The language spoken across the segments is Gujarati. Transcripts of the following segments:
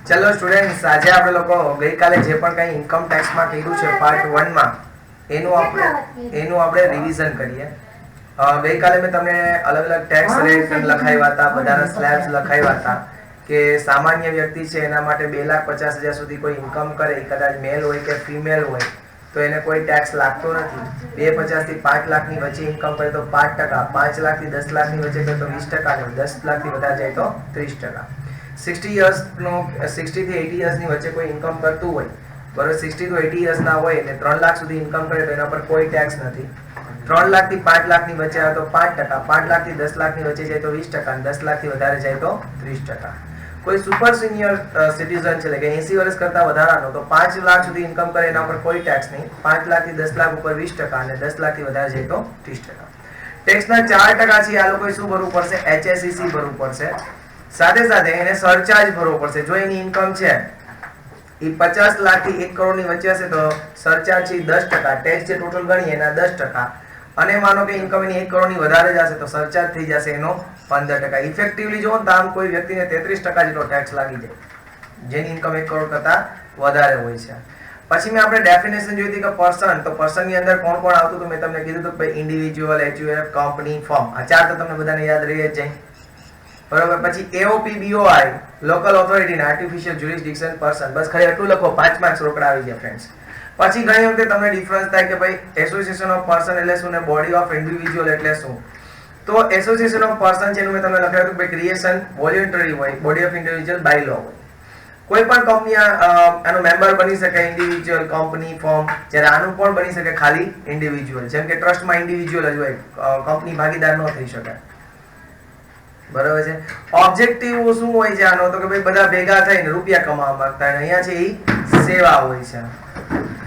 ચલો સ્ટુડન્ટ્સ, આજે આપણે લોકો ગઈકાલે જે પણ કંઈ ઇન્કમ ટેક્સમાં કર્યું છે પાર્ટ 1 માં એનું આપણે રિવિઝન કરીએ. ગઈકાલે મેં તમને અલગ અલગ ટેક્સ રેટ લખાવ્યા હતા, બધાના સ્લેબ્સ લખાવ્યા હતા કે સામાન્ય વ્યક્તિ છે એના માટે 2,50,000 સુધી કોઈ ઇન્કમ કરે, કદાચ મેલ હોય કે ફિમેલ હોય તો એને કોઈ ટેક્સ લાગતો નથી. 2,50,000 થી 5 લાખની વચ્ચે ઇન્કમ કરે તો 5%, 5 લાખથી 10 લાખની વચ્ચે કરે તો 20%, 10 લાખથી વધારે જાય તો 30%. 60 થી 80 યર્સની વચ્ચે કોઈ ઇન્કમ કરતું હોય, બરોબર, 60 to 80 યર્સના હોય ને 3 લાખ સુધી ઇન્કમ કરે તો એના પર કોઈ ટેક્સ નથી. 3 લાખથી 5 લાખની વચ્ચે આવે તો 5%, 5 લાખથી 10 લાખની વચ્ચે જાય તો 20%, અને 10 લાખથી વધારે જાય તો 30%. કોઈ સુપર સિનિયર સિટીઝન છે, એટલે કે 80 વર્ષ કરતા વધારાનો, તો 5 લાખ સુધી ઇન્કમ કરે એના પર કોઈ ટેક્સ નહીં. 5 લાખથી 10 લાખ ઉપર 20%, અને 10 લાખથી વધારે જાય તો 30%. ટેક્સના 4% છે, આ લોકોએ શું ભરવું પડશે? HSEC ભરવું પડશે. સાથે સાથે એને સરચાર્જ ભરવો પડશે. જો એની ઇન્કમ છે એ 50 લાખથી 1 કરોડની વચ્ચે હશે તો સરચાર્જ છે 10%, ટેક્સ જે ટોટલ ગણીએ એના 10%, અને માનો કે ઇન્કમ એની 1 કરોડની વધારે જશે તો સરચાર્જ થઈ જશે એનો 15%. ઇફેક્ટિવલી જો તો આમ કોઈ વ્યક્તિને 33% જેટલો ટેક્સ લાગી જાય જેની ઇન્કમ 1 કરોડ કરતા વધારે હોય છે. પછી મેં આપણે ડેફિનેશન જોઈ હતી કે પર્સન, તો પર્સનની અંદર કોણ કોણ આવતું હતું? મેં તમને કીધું હતું કે ઇન્ડિવિજ્યુઅલ, HUF, કંપની, ફર્મ, આ ચાર તો તમને બધાને યાદ રહી જ જાય, બરોબર. પછી AOP, BOI, લોકલ ઓથોરિટી ને આર્ટિફિશિયલ જ્યુરિસડિક્શન પર્સન. બસ ખાલી એટલું લખો, 5 માર્ક્સ રોકડા આવી ગયા ફ્રેન્ડ્સ. પછી ઘણી વખતે તમને ડિફરન્સ થાય કે ભાઈ એસોસિએશન ઓફ પર્સન એટલે શું ને બોડી ઓફ ઇન્ડિવિજ્યુઅલ એટલે શું? તો એસોસિએશન ઓફ પર્સન છે એનું મેં તમને લખાવ્યું હતું કે ક્રિએશન વોલ્યુન્ટરી હોય, બોડી ઓફ ઇન્ડિવિજ્યુઅલ બાય લો હોય. કોઈ પણ કંપની આનો મેમ્બર બની શકે, ઇન્ડિવિજ્યુઅલ, કંપની, ફર્મ. જ્યારે આનું પણ બની શકે ખાલી ઇન્ડિવિજ્યુઅલ, જેમ કે ટ્રસ્ટમાં ઇન્ડિવિજ્યુઅલ જ હોય, કંપની ભાગીદાર ન થઈ શકે, બરાબર છે. ઓબ્જેક્ટિવ શું હોય છે આનો? તો કે ભાઈ બધા ભેગા થઈને રૂપિયા કમાવા માંગતા હોય. અહીંયા છે એ સેવા હોય છે,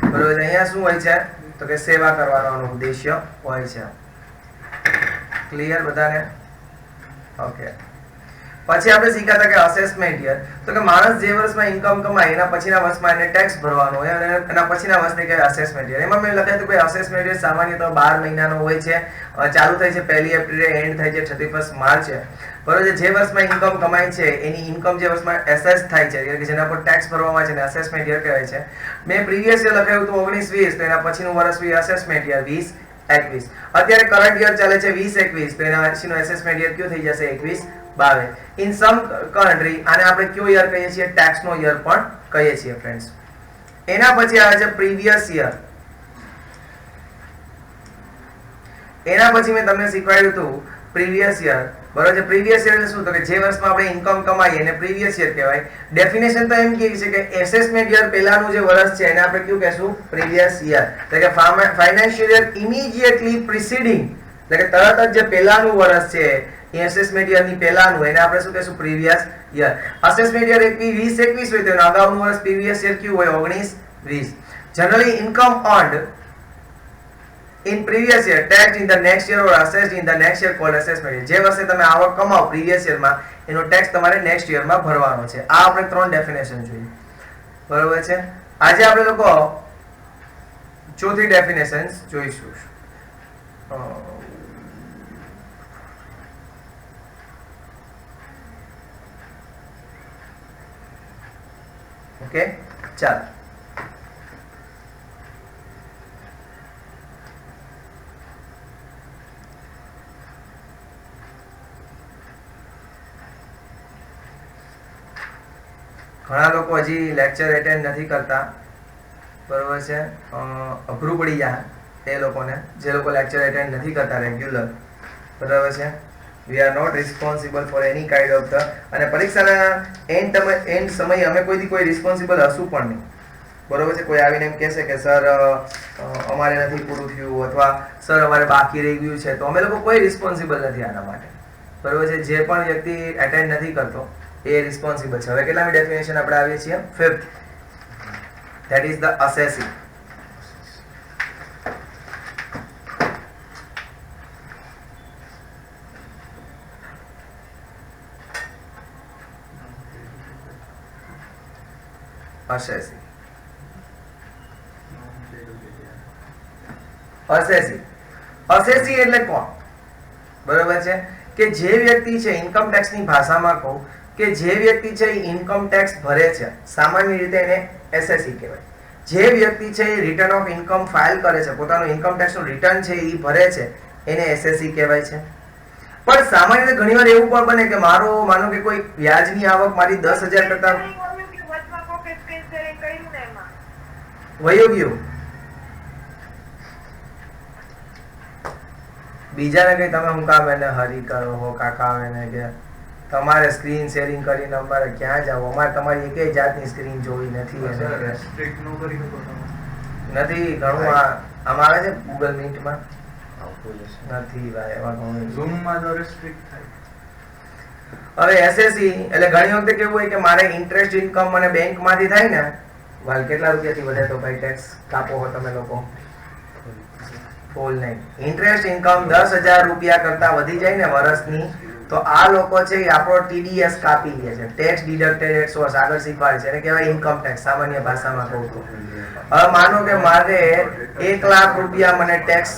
બરાબર. અહીંયા શું હોય છે? તો કે સેવા કરવાનો ઉદ્દેશ્ય હોય છે. ક્લિયર બધાને? ઓકે. પછી આપણે શીખ્યા કે અસેસમેન્ટ યર, તો કે માણસ જે વર્ષમાં ઇન્કમ કમાય એના પછીના વર્ષમાં એને ટેક્સ ભરવાનો હોય, અને એના પછીના વર્ષને કહેવાય અસેસમેન્ટ યર. એમાં મેં લખ્યું હતું કે અસેસમેન્ટ યર સામાન્ય તો 12 મહિનાનો હોય છે, ચાલુ થાય છે 1 એપ્રિલે, એન્ડ થાય છે 31 માર્ચે, બરોબર. જે વર્ષમાં ઇન્કમ કમાય છે એની ઇન્કમ જે વર્ષમાં એસેસ થાય છે, એટલે કે જેના પર ટેક્સ ભરવામાં છે, એને અસેસમેન્ટ યર કહેવાય છે. મેં પ્રીવિયસ યર લખાયું હતું 19-20, તો એના પછીનું વર્ષ બી અસેસમેન્ટ યર 20-21. અત્યારે કરંટ યર ચાલે છે 20-21, તો એના પછીનું અસેસમેન્ટ યર કયું થઈ જશે? 21-22. ઇન સમ કન્ટ્રી આને આપણે કયો યર કહીએ છીએ? ટેક્સ નો યર પણ કહીએ છીએ ફ્રેન્ડ્સ. એના પછી આવે છે પ્રીવિયસ યર. એના પછી મેં તમને શીખવાડ્યું હતું પ્રીવિયસ યર, બરોબર છે. પ્રીવિયસ યર એટલે શું? તો કે જે વર્ષમાં આપણે ઇન્કમ કમાઈએ એને પ્રીવિયસ યર કહેવાય. ડેફિનેશન તો એમ કહે છે કે એસેસમેન્ટ યર પહેલાનું જે વર્ષ છે એને આપણે કયું કહેશું? Previous year. એટલે કે ફાઇનાન્શિયલ યર ઇમિડિયેટલી પ્રિસીડિંગ, એટલે કે તરત જ જે પહેલાનું વર્ષ છે એસેસમેન્ટ યર ની પહેલાનું, એને આપણે શું કહેશું? Previous year. અસેસમેન્ટ યર 20-21 હોય તો એનું અગાઉનું વર્ષ પ્રીવિયસ યર કયું હોય? 19-20. Generally income earned in previous year taxed in the next year or assessed in the next year called assessment year. જે વર્ષે તમે આવક કમાઓ પ્રીવિયસ યર માં એનો ટેક્સ તમારે નેક્સ્ટ યર માં ભરવાનો છે. આ આપણે 3 ડેફિનેશન જોઈ, બરોબર છે. આજે આપણે લોકો ચોથી ડેફિનેશન જોઈશું. ઓકે, ચાલો. ઘણા લોકો હજી લેક્ચર એટેન્ડ નથી કરતા, બરોબર છે. અઘરું પડી જાય એ લોકોને જે લોકો લેક્ચર એટેન્ડ નથી કરતા રેગ્યુલર, બરાબર છે. We are not responsible for any kind of the, અને પરીક્ષાના એન્ડ સમયે અમે કોઈ રિસ્પોન્સિબલ હશું પણ નહીં, બરોબર છે. કોઈ આવીને એમ કહેશે કે સર અમારે નથી પૂરું થયું, અથવા સર અમારે બાકી રહી ગયું છે, તો અમે લોકો કોઈ રિસ્પોન્સિબલ નથી આના માટે, બરોબર છે. જે પણ વ્યક્તિ એટેન્ડ નથી કરતો એ રિસ્પોન્સિબલ છે. હવે કેટલામી ડેફિનેશન આપણે આવીએ છીએ? 5th. That is the assessing. Assessing. Assessee એટલે કોણ? બરોબર છે કે જે વ્યક્તિ છે, ઇન્કમ ટેક્સની ભાષામાં કહું કે જે વ્યક્તિ છે એ ઇન્કમ ટેક્સ ભરે છે, સામાન્ય રીતે એને એસએસસી કહેવાય. જે વ્યક્તિ છે એ રિટર્ન ઓફ ઇન્કમ ફાઇલ કરે છે, પોતાનું ઇન્કમ ટેક્સનું રિટર્ન છે એ ભરે છે, એને એસએસસી કહેવાય છે. પણ સામાન્ય રીતે ઘણીવાર એવું પણ બને કે માનો કે કોઈ વ્યાજની આવક મારી 10,000 કરતા વયો ગયું. બીજાને કઈ તમે હું કામ એને હરી કરો હો કાકા એને કે તમારે સ્ક્રીન શેરિંગ કરીને અમારે ક્યાં જાવ, અમારે તમારી એકેય જાતની સ્ક્રીન જોવી નથી. નથી ઘણું આમ આવે છે ગૂગલ મીટમાં નથી ભાઈ, એમાં ઘણું ઝૂમમાં તો રેસ્ટ્રિક્ટ થાય. હવે એસએસસી એટલે ઘણી વખતે કેવું હોય કે મારે ઇન્ટરેસ્ટ ઇન્કમ મને બેંકમાંથી થાય ને, વાલ કેટલા રૂપિયાથી વધે તો ભાઈ ટેક્સ કાપો હો તમે લોકો? ફૂલ નહીં. ઇન્ટરેસ્ટ ઇન્કમ 10,000 રૂપિયા કરતા વધી જાય ને વર્ષની, તો આ લોકો છે એ આપણો ટીડીએસ કાપી લે છે, ટેક્સ ડિડક્ટેડ એટ સોર્સ. આગળ શીખવાડે છે એને કહેવાય ઇન્કમ ટેક્સ, સામાન્ય ભાષામાં કહું તો. હવે માનો કે મારે 1 લાખ રૂપિયા મને ટેક્સ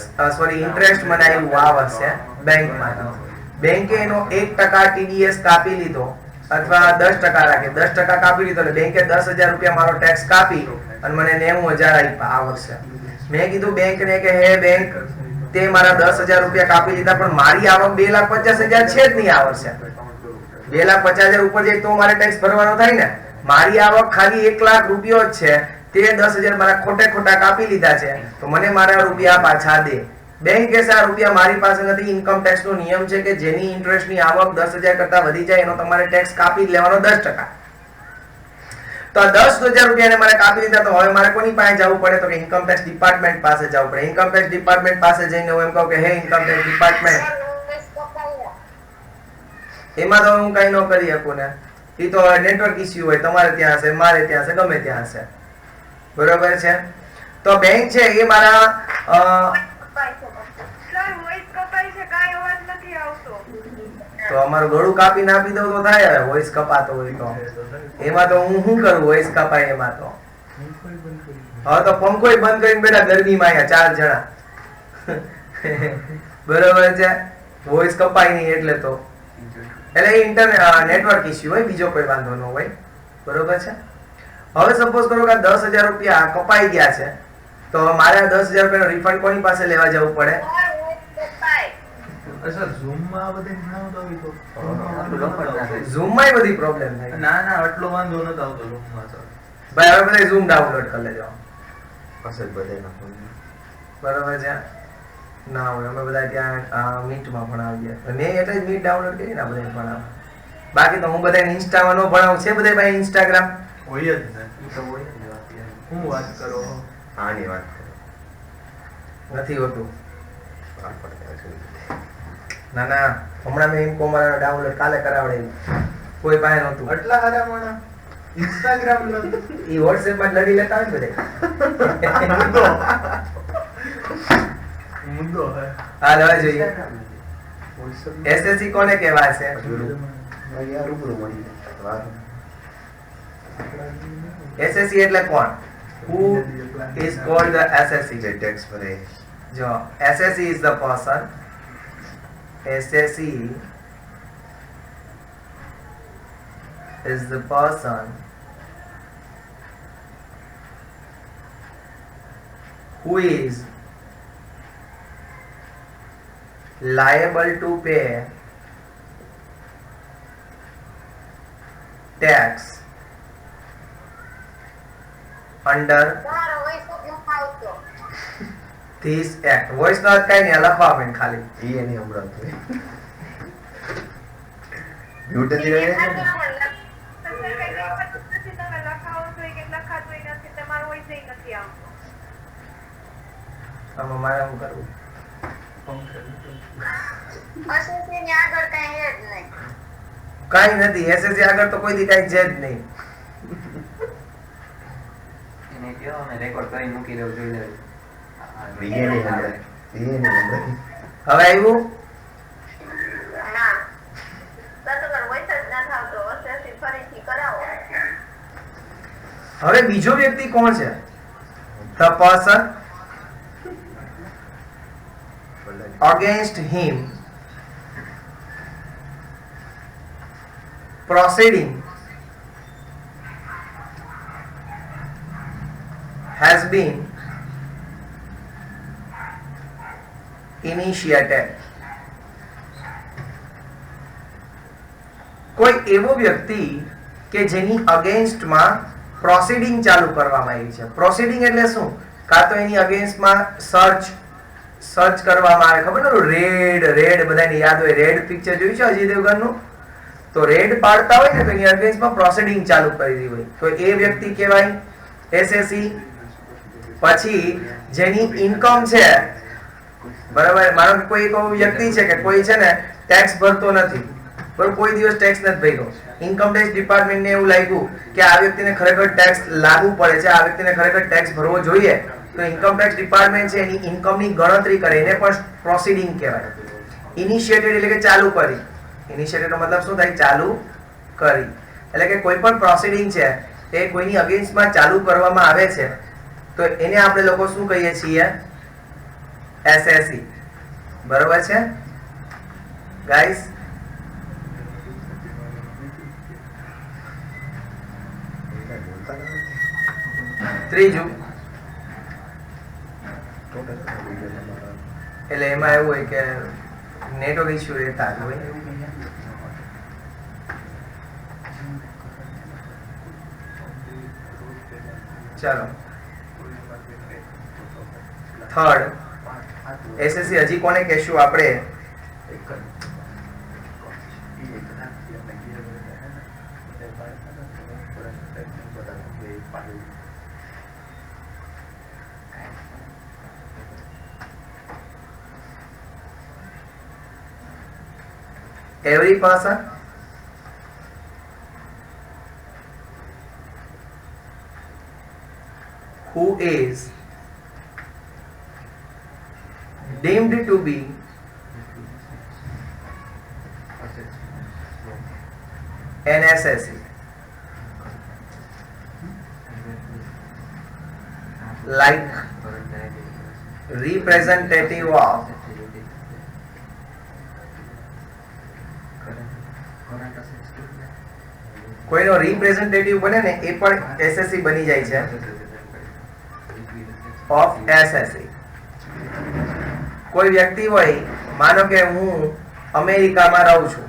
ઇન્ટરેસ્ટ મને આવ્યું આ વર્ષે બેંકમાં, બેંકે એનો 1% ટીડીએસ કાપી લીધો અથવા 10% રાખે, 10% કાપી લીધો એટલે બેંકે 10,000 રૂપિયા મારો ટેક્સ કાપી અને મને 90,000 આપ્યા આ વર્ષે. મેં કીધું બેંકને કે હે બેંક, તે મારા 10,000 રૂપિયા કાપી લીધા પણ મારી આવક 2,50,000 છે જ નહીં આ વર્ષે. 2,50,000 ઉપર જાય તો મારે ટેક્સ ભરવાનો થાય ને. મારી આવક ખાલી 1 લાખ રૂપિયો જ છે, તે 10,000 મારા ખોટા કાપી લીધા છે, તો મને મારા રૂપિયા પાછા દે. બેંક કહેશે આ રૂપિયા મારી પાસે નથી. ઇન્કમ ટેક્સ નો નિયમ છે કે જેની ઇન્ટરેસ્ટ ની આવક 10,000 કરતા વધી જાય એનો તમારે ટેક્સ કાપી લેવાનો 10%. તો 10,000 રૂપિયા મારે કાપી લીધા, તો હવે મારે કોની પાસે જવું પડે? તો કે ઇન્કમ ટેક્સ ડિપાર્ટમેન્ટ પાસે જવું પડે. ઇન્કમ ટેક્સ ડિપાર્ટમેન્ટ પાસે જઈને હું એમ કહું કે હે ઇન્કમ ટેક્સ ડિપાર્ટમેન્ટ, એમાં તો હું કઈ ન કરી શકું ને, એ તો નેટવર્ક ઇસ્યુ હોય, તમારે ત્યાં હશે, મારે ત્યાં હશે, ગમે ત્યાં હશે. બરોબર છે? તો બેંક છે એ મારા તો અમારું ગળું કાપીને આપી દઉં તો થાય. હવે વોઇસ કપાતો હોય તો એમાં તો હું શું કરું? વોઇસ કપાય એમાં તો હવે તો પંખોય બંધ કરીને બેઠા ગરમીમાં અહીંયા 4 જણા. બરોબર છે? વોઇસ કપાય નહીં એટલે તો એટલે ઇન્ટરનેટ નેટવર્ક ઇસ્યુ હોય, બીજો કોઈ વાંધો ન હોય. બરોબર છે? હવે સપોઝ કરો કે 10,000 રૂપિયા કપાઈ ગયા છે, તો મારે 10,000 રૂપિયાનો રિફંડ કોની પાસે લેવા જવું પડે? ઝૂમમાં બધી પ્રોબ્લેમ થાય. ના ના આટલો વાંધો નતો આવતો ઝૂમમાં તો. ભાઈ હવે બધા ઝૂમ ડાઉનલોડ કરી લેજો. અસલ બધાના ફોન. બરોબર છે? ના હોય અમે બધા ત્યાં મીટમાં ભણાવીએ. મેં એટલે જ મીટ ડાઉનલોડ કરીને આ બધા ભણાવ. બાકી તો હું બધાને ઇન્સ્ટામાં ન ભણાવું. છે બધા ભાઈ ઇન્સ્ટાગ્રામ? હોય જ ને. ઈ તો હોય જ ને. હું વાત કરો? આની વાત કરો. નથી હોતું. ના ના હમણાં મેં ઇન્કો મારા ડાઉનલોડ કાલે કરાવડેલું, કોઈ પાસે નહોતું. આટલા હારા માણા ઇન્સ્ટાગ્રામ નો ઈ WhatsApp માં લડી લેતા હોય બધે. મુદ્દો હે. હાલ હવે જોઈએ એસએસસી કોને કહેવાય છે? યાર રૂબરૂ મળી જાય. એસએસસી એટલે કોણ? Who is called the SSC? જે ટેક્સ ભરે. જો SSC is the person. SSC is the person who is liable to pay tax under this act. Voice નો કઈ નહીં, લખવા મેં ખાલી ઈ એની હમણાં તો મ્યુટ જ રહે છે ને. આમાં મારે શું કરવું? કઈ નથી. એસએસસી આગળ તો કોઈ દી કઈ છે જ નહીં. એને કયો અમે રેકોર્ડ કરીને મૂકી દેવું જોઈ લેવું. વીએની હમણાં. વીએની હમણાં. હવે આવ્યું? હવે બીજો વ્યક્તિ કોણ છે? The person against him proceeding has been initiated. કોઈ એવો વ્યક્તિ કે જેની અગેન્સ્ટમાં પ્રોસીડિંગ ચાલુ કરવામાં આવી છે. પ્રોસીડિંગ એટલે શું? કાં તો એની અગેન્સ્ટમાં સર્ચ કરવામાં આવે. ખબર ને રેડ બધાને યાદ હોય, રેડ પિક્ચર જોયું છે અજય દેવગનનું? તો રેડ પાડતા હોય ને તો એની અગેન્સ્ટમાં પ્રોસીડિંગ ચાલુ કરી દીધી હોય તો એ વ્યક્તિ કહેવાય એસએસસી. પછી જેની ઇન્કમ છે, બરાબર, માનો કે કોઈ એવો વ્યક્તિ છે કે કોઈ છે ને ટેક્સ ભરતો નથી, બરાબર, કોઈ દિવસ ટેક્સ નથી ભર્યો. ઇન્કમ ટેક્સ ડિપાર્ટમેન્ટને એવું લાગ્યું કે આ વ્યક્તિને ખરેખર ટેક્સ લાગુ પડે છે, આ વ્યક્તિને ખરેખર ટેક્સ ભરવો જોઈએ, તો ઇન્કમ ટેક્સ ડિપાર્ટમેન્ટ છે એની ઇન્કમની ગણતરી કરે, એને પણ પ્રોસીડિંગ કહેવાય. ઇનિશિયેટેડ એટલે કે ચાલુ કરી. ઇનિશિયેટેડ નો મતલબ શું થાય? ચાલુ કરી. એટલે કે કોઈ પણ પ્રોસીડિંગ છે એ કોઈની અગેન્સ્ટમાં ચાલુ કરવામાં આવે છે તો એને આપણે લોકો શું કહીએ છીએ? એસએસસી. બરોબર છે ગાઈસ? ત્રીજું, એટલે એમાં એવું હોય કે નેટવર્ક ઇશ્યુ રહેતા જ હોય. ચાલો, થર્ડ એસએસસી હજી કોને કહેશું આપણે? every person who is deemed to be an SSE, like representative of કોઈનો રિપ્રેઝેન્ટેટિવ બને ને એ પણ એસએસસી બની જાય છે. Of SSC. કોઈ વ્યક્તિ હોય, માનો કે હું અમેરિકામાં રહું છું,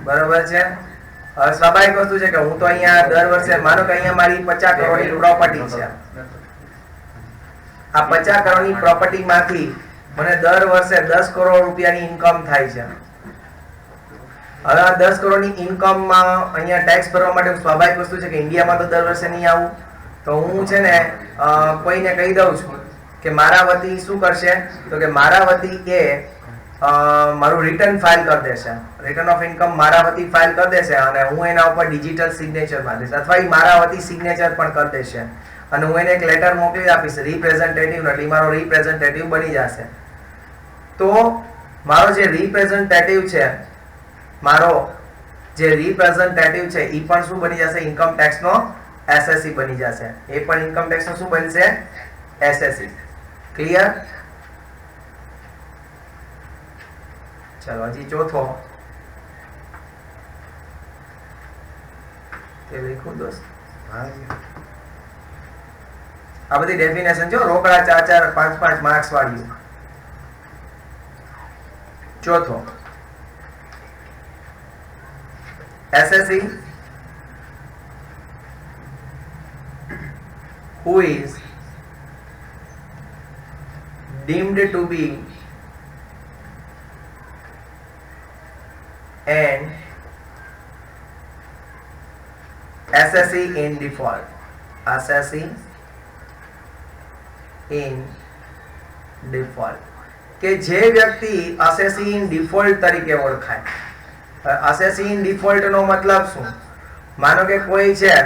બરોબર છે, સ્વાભાવિક વસ્તુ છે કે હું તો અહીંયા દર વર્ષે, માનો કે અહીંયા મારી 50 કરોડની પ્રોપર્ટી છે, આ 50 કરોડની પ્રોપર્ટી માંથી મને દર વર્ષે 10 કરોડ રૂપિયાની ઇન્કમ થાય છે. હવે આ 10 કરોડની ઇન્કમમાં અહીંયા ટેક્સ ભરવા માટે સ્વાભાવિક વસ્તુ છે કે ઇન્ડિયામાં તો દર વર્ષે નહીં આવું, તો હું છે ને કોઈને કહી દઉં છું કે મારા વતી શું કરશે, તો કે મારા વતી એ મારું રિટર્ન ફાઇલ કરી દેશે, રિટર્ન ઓફ ઇન્કમ મારા વતી ફાઇલ કરી દેશે અને હું એના ઉપર ડિજિટલ સિગ્નેચર મારીશ, અથવા એ મારા વતી સિગ્નેચર પણ કરી દેશે અને હું એને એક લેટર મોકલી આપીશ રિપ્રેઝેન્ટેટિવ, એટલે મારો રિપ્રેઝેન્ટેટિવ બની જશે. તો મારો જે રિપ્રેઝેન્ટેટિવ છે, મારો જે રિપ્રેઝેન્ટેટિવ છે એ પણ શું બની જશે? ઇન્કમ ટેક્સ નો એસએસસી બની જશે. એ પણ ઇન્કમ ટેક્સ નો શું બનશે? એસએસસી. ક્લિયર? ચલો હજી ચોથો કે લખું દોસ્ત? આ બધી ડેફિનેશન જો રોકડા 4-4 5-5 માર્ક્સ વાળી. ચોથો, SSE who is deemed to be an SSE in default. SSE in default. કે જે વ્યક્તિ SSE in default તરીકે ઓળખાય. SSE in default નો મતલબ શું? માનો કે કોઈ છે,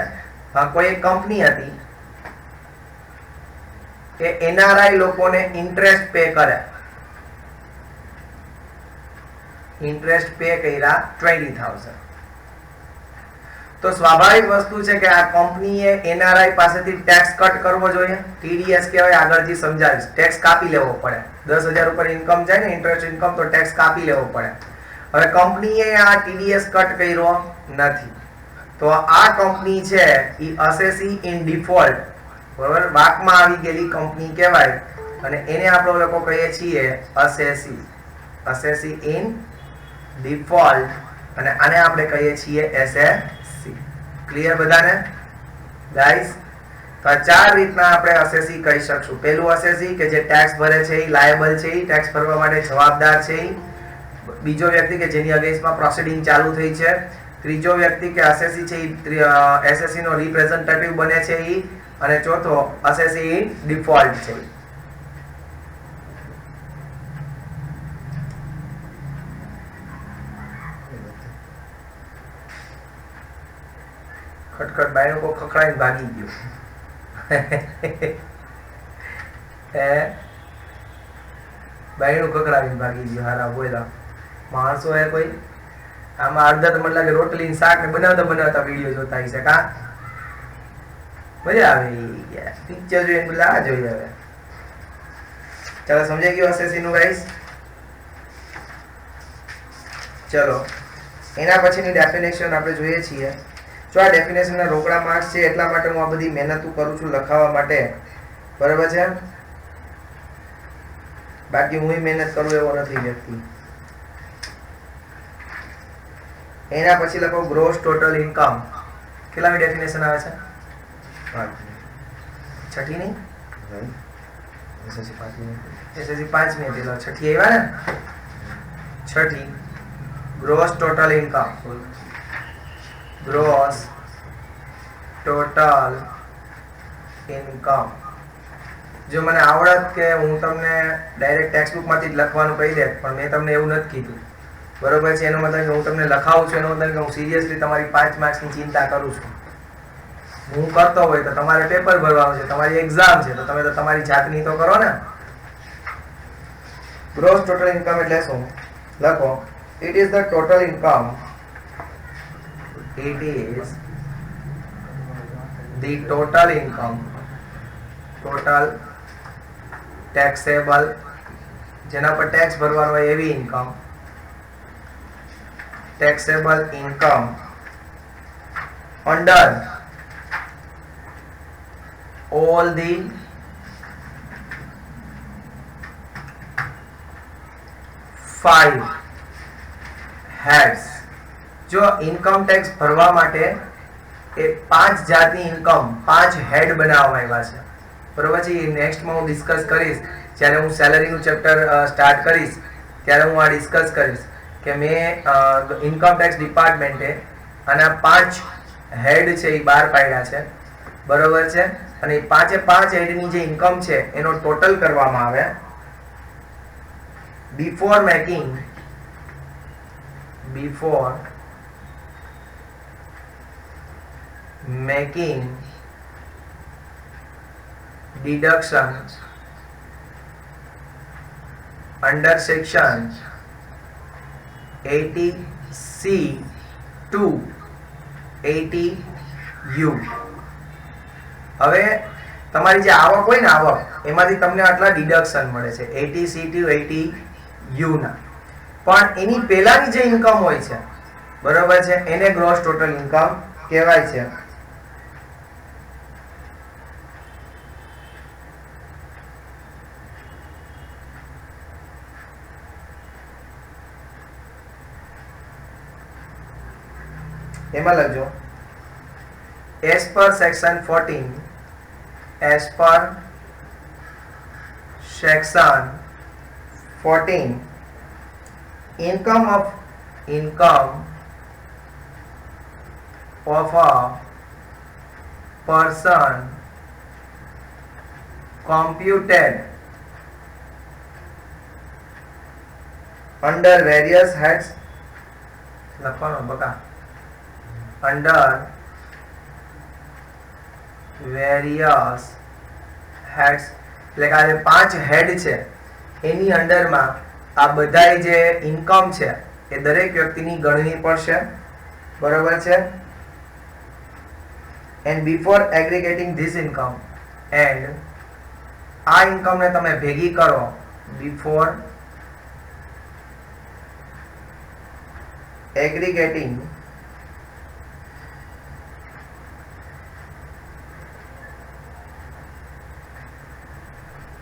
કોઈ એક કંપની હતી કે એનઆરઆઈ લોકોને ઇન્ટરેસ્ટ પે કરે, ઇન્ટરેસ્ટ પે કર્યા 20,000. તો સ્વાભાવિક વસ્તુ છે કે આ કંપનીએ એનઆરઆઈ પાસેથી ટેક્સ કટ કરવો જોઈએ. ટીડીએસ કહેવાય, આગળથી સમજાવીશ. ટેક્સ કાપી લેવો પડે. 10,000 ઉપર ઇન્કમ જાય ને, ઇન્ટરેસ્ટ ઇન્કમ, તો ટેક્સ કાપી લેવો પડે. હવે કંપનીએ આ ટીડીએસ કટ કર્યો નથી. તો આ કંપની છે એ અસેસી ઇન ડિફોલ્ટ, બરોબર, વાકમાં આવી ગયેલી કંપની કહેવાય અને એને આપણે લોકો કહીએ છીએ અસેસી, અસેસી ઇન ડિફોલ્ટ, અને આને આપણે કહીએ છીએ એસએસસી. ક્લિયર બધાને ગાઈસ? તો આ ચાર રીતના આપણે અસેસી કહી શકશું. પહેલું અસેસી કે જે ટેક્સ ભરે છે, એ લાયબલ છે, એ ટેક્સ ભરવા માટે જવાબદાર છે. બીજો વ્યક્તિ કે જેની અગેન્સ્ટમાં પ્રોસિડિંગ ચાલુ થઈ છે. ત્રીજો વ્યક્તિ કે અસેસી છે એ એસએસસી નો રિપ્રેઝેન્ટેટિવ બને છે એ. અને ચોથો અસેસી ઇન ડિફોલ્ટ છે. ખટખટ બાયણું કો ખખડાઈને ભાગી ગયો. બાયણું ખખડાવીને ભાગી ગયો. હારા બોલા માણસો એ કોઈ આમાં અડધા તો મને લાગે રોટલી શાક ને બનાવતા વિડીયો જોતા હશે. કા મજા આવે પિક્ચર જોઈને બોલા આ જોઈએ. હવે ચાલો સમજાઈ ગયું અસેસી નું ગાઈસ? ચલો એના પછીની ડેફિનેશન આપણે જોઈએ છીએ. જો આ ડેફિનેશનના રોકડા માર્ક્સ છે એટલા માટે હું આ બધી મહેનત કરું છું લખાવવા માટે, બરાબર છે? બાકી હું મહેનત કરું એવો નથી વ્યક્તિ. એના પછી લખો ગ્રોસ ટોટલ ઇન્કમ. કેટલામી ડેફિનેશન આવે છે? છઠ્ઠી ની? એસએસસી 5મી હતી. છઠ્ઠી આવ્યા ને? છઠ્ઠી gross total income. Gross total income. જો મને આવડત કે હું તમને ડાયરેક્ટ ટેક્સ્ટ બુક માંથી જ લખવાનું કહી દે, પણ મેં તમને એવું નથી કીધું, બરોબર છે? એનો મતલબ કે હું તમને લખાવું છું એનો મતલબ કે હું સિરિયસલી તમારી 5 માર્ક્સની ચિંતા કરું છું. હું કરતો હોય તો તમારે પેપર ભરવાનું છે, તમારી એક્ઝામ છે, તો તમે તો તમારી જાતની તો કરો ને. ગ્રોસ ટોટલ ઇન્કમ એટલે શું? લખો it is the total income. It is the total income, total taxable, જેના પર ટેક્સ ભરવાનો હોય એવી income, taxable income under all the five heads. જો ઇન્કમ ટેક્સ ભરવા માટે એ 5 જાતની ઇન્કમ 5 હેડ બનાવવામાં આવ્યા છે, બરોબર છે? એ નેક્સ્ટમાં હું ડિસ્કસ કરીશ. જ્યારે હું સેલરીનું ચેપ્ટર સ્ટાર્ટ કરીશ ત્યારે હું આ ડિસ્કસ કરીશ કે મેં ઇન્કમ ટેક્સ ડિપાર્ટમેન્ટે આના 5 હેડ છે એ બહાર પાડ્યા છે, બરોબર છે? અને એ 5 હેડની જે ઇન્કમ છે એનો ટોટલ કરવામાં આવે before making deductions under section 80C to 80U. હવે તમારી જે આવક હોય ને, આવક એમાંથી તમને આટલા ડિડક્શન મળે છે 80C to 80U ના. પણ એની પહેલાની જે ઇન્કમ હોય છે, બરોબર છે, એને ગ્રોસ ટોટલ ઇન્કમ કહેવાય છે. એમાં લખજો as per section 14, as per section 14, income of a person computed under various heads. લખવાનો બકા, under various heads, એટલે કે આ જે 5 હેડ છે એની અંડરમાં આ બધાય જે ઇન્કમ છે એ દરેક વ્યક્તિની ગણવી પડશે, બરોબર છે? and before aggregating this income, and આ ઇન્કમને તમે ભેગી કરો before aggregating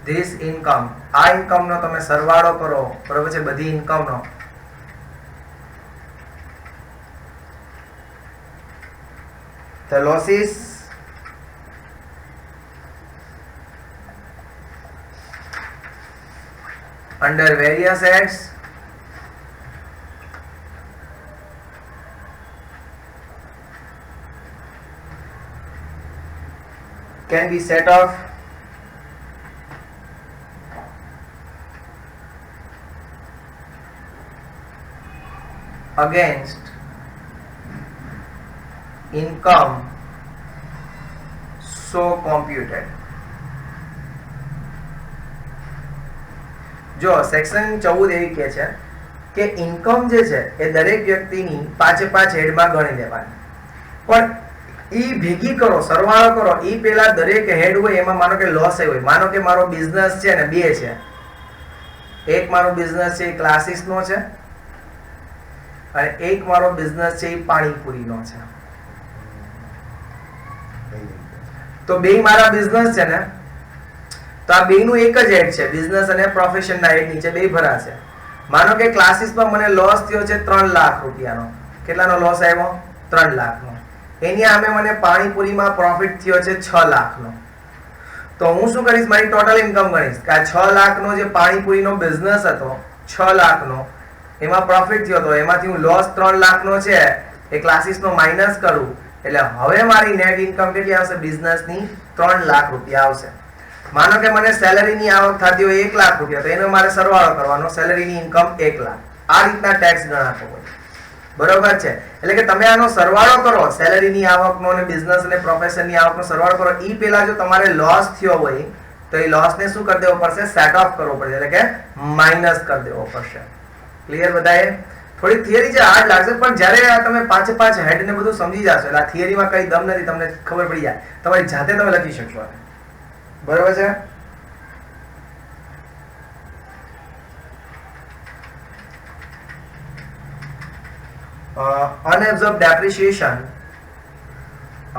ધીસ ઇન્કમ, આ ઇન્કમ નો તમે સરવાળો કરો, બરોબર છે, બધી ઇન્કમ નો. The losses under various heads can be set off against income so computed. જો સેક્શન 14 એવી કહે છે કે ઇન્કમ જે છે એ દરેક વ્યક્તિની પાંચે પાંચ હેડમાં ગણી લેવાની, પણ ઈ ભેગી કરો, સરવાળો કરો, ઈ પેલા દરેક હેડ હોય એમાં માનો કે લોસ હોય. માનો કે મારો બિઝનેસ છે ને બે છે, એક મારો બિઝનેસ છે એ ક્લાસીસ નો છે અને એક મારો બિઝનેસ છે એ પાણીપુરીનો છે. તો બે મારા બિઝનેસ છે ને, તો આ બે નું એક જ હેડ છે, બિઝનેસ અને પ્રોફેશન ના હેડ નીચે બે ભરાશે. માનો કે ક્લાસીસમાં મને લોસ થયો છે 3 લાખ રૂપિયાનો. કેટલાનો લોસ આવ્યો? 3 લાખનો. એની સામે મને પાણીપુરીમાં પ્રોફિટ થયો છે 6 લાખનો. તો હું શું કરીશ? મારી ટોટલ ઇન્કમ ગણીશ કે આ 6 લાખનો જે પાણીપુરીનો બિઝનેસ હતો, 6 લાખનો એમાં પ્રોફિટ થયો હતો, એમાંથી હું લોસ 3 લાખનો છે એ ક્લાસીસનો માઇનસ કરું, એટલે હવે મારી નેટ ઇન્કમ કેટલી આવશે? બિઝનેસની 3 લાખ રૂપિયા આવશે. માનો કે મને સેલરીની આવક થતી હોય 1 લાખ રૂપિયા, તો એનો મારે સરવાળો કરવાનો, સેલરીની ઇન્કમ 1 લાખ. આ રીતના ટેક્સ ગણાતો હોય, બરોબર છે. એટલે કે તમે આનો સરવાળો કરો, સેલરીની આવકનો અને બિઝનેસ અને પ્રોફેશનની આવકનો સરવાળો કરો. ઈ પેલા જો તમારે લોસ થયો હોય તો એ લોસને શું કરી દેવો પડશે? સેટ ઓફ કરવો પડશે, એટલે કે માઇનસ કરી દેવો પડશે. ક્લિયર બધાએ? થોડી થિયરી છે, હાર્ડ લાગશે, પણ જ્યારે તમે પાંચે પાંચ હેડ ને બધું સમજી જશો એટલે આ થિયરીમાં કઈ દમ નથી, તમને ખબર પડી જાય, તમારી જાતે તમે લખી શકશો. બરોબર છે? Unabsorbed depreciation,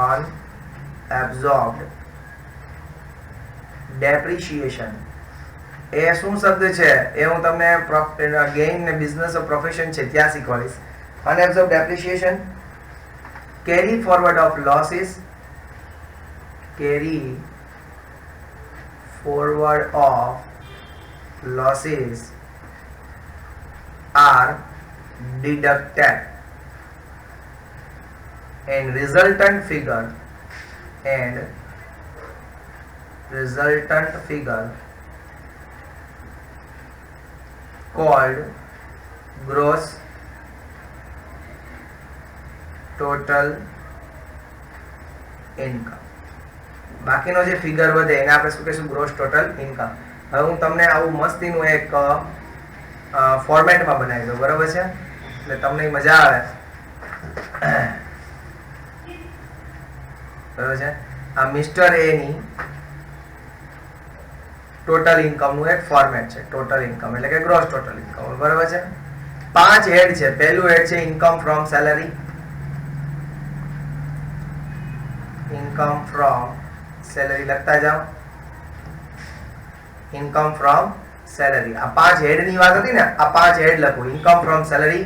unabsorbed depreciation એ શું શબ્દ છે એ હું તમને ગેઇન ને બિઝનેસ ઓફ પ્રોફેશન છે ત્યાં શીખવાડીશ. Unabsorbed depreciation, carry forward of losses, carry forward of losses are deducted and resultant figure called gross total income. બાકીનો જે ફિગર વધે એને આપણે શું કહીશું? Gross total income. હવે હું તમને આવું મસ્તીનું એક ફોર્મેટમાં બનાવી દઉં, બરોબર છે, એટલે તમને મજા આવે. બરોબર છે? આ મિસ્ટર એ ની ટોટલ ઇન્કમ નું એક ફોર્મેટ છે. ટોટલ ઇન્કમ એટલે કે ગ્રોસ ટોટલ ઇન્કમ, બરોબર છે. 5 હેડ છે. પહેલું હેડ છે income from salary, income from salary લખતા જાઓ, ઇન્કમ ફ્રોમ સેલરી. આ 5 હેડ ની વાત હતી ને, આ 5 હેડ લખો, ઇન્કમ ફ્રોમ સેલરી.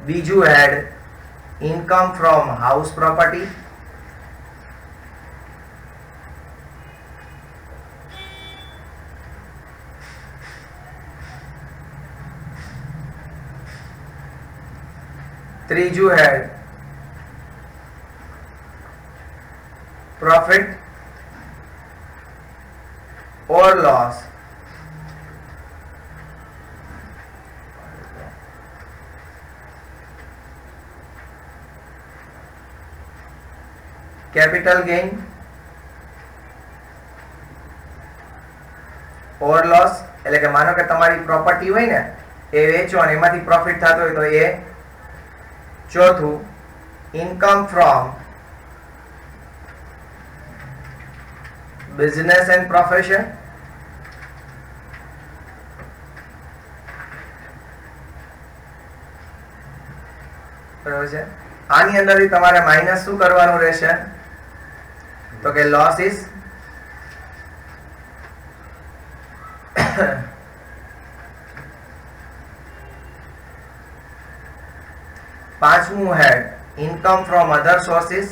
બીજું હેડ ઇન્કમ ફ્રોમ હાઉસ પ્રોપર્ટી, ત્રીજું હેડ profit or loss capital gain or loss એટલે કે માનો કે તમારી પ્રોપર્ટી હોય ને એ વેચો અને એમાંથી પ્રોફિટ થતો હોય તો એ. ચોથું income from business and profession, બરાબર છે. આની અંદરથી તમારે માઇનસ શું કરવાનું રહેશે? તો કે લોસીસ પાંચમું હેડ ઇન્કમ ફ્રોમ અધર સોર્સિસ.